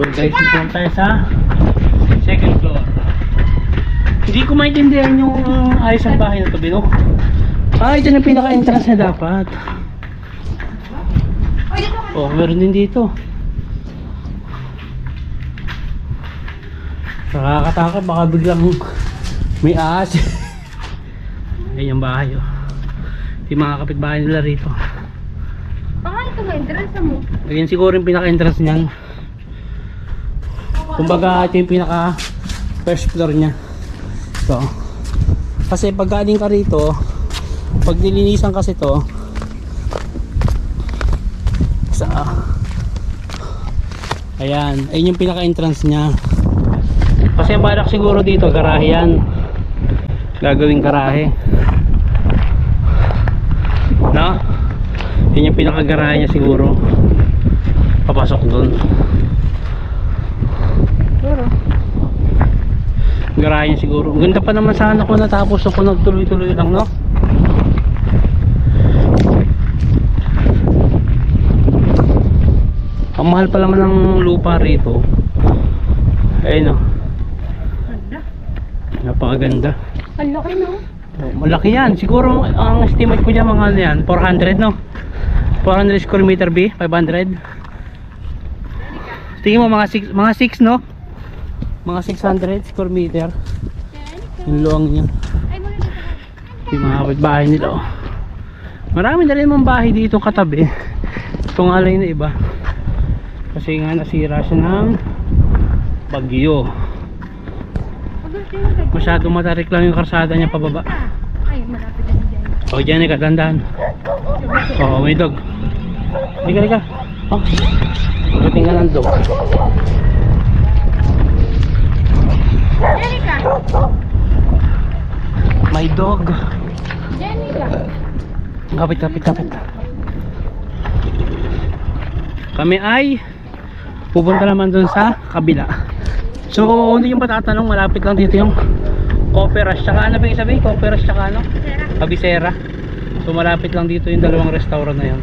Okay guys, ito tayo sa second floor. Hindi ko maintindihan yung ayos ng bahay na to, Bino. Ito na pinaka-entrance na dapat. Oh, meron din dito. Nakakatakot, baka biglang may ahas. Ayan yung bahay, oh. Yung mga kapitbahay nila rito. Ito nga, entrance mo. Ayan siguro yung pinaka-entrance niyan. Kumbaga ito yung pinaka first floor niya. So, kasi pag galing ka rito, pag nilinisan kasi to sa ayan, ayun yung pinaka-entrance niya. Kasi balak siguro dito garahe yan. Gagawing garahe. No? Yun yung pinaka-garahe niya siguro. Papasok doon. Garahe niya siguro. Ganda pa naman sana ko natapos ako nagtuloy-tuloy lang, no? Ang mahal pa naman ng lupa rito. Ayun, no? Napakaganda. Ang laki, no? Malaki yan. Siguro ang estimate ko dyan mga ano yan, 400, no? 400 square meter B, 500. Tingin mo mga 6, no? Mga 600 square meter. Yung luwang niya. Yung mga kapitbahay nila, oh. Marami na rin mga bahay dito katabi. Ito nga lang na iba. Kasi nga nasira siya ng bagyo. Masyado matarik lang yung karsada niya pababa. Ay, malapit na dyan. O, dyan ka, dandan. Oo, may dog. Liga. Oh, buting ka ng dog. Jenica! May dog. Jenica! Kapit. Kami ay pupunta naman dun sa kabila. So, hindi yung patatanong, malapit lang dito yung Cooperas. Tsaka ano ba yung sabihin? Cooperas tsaka ano? Kabisera. So, malapit lang dito yung dalawang restaurant na yun.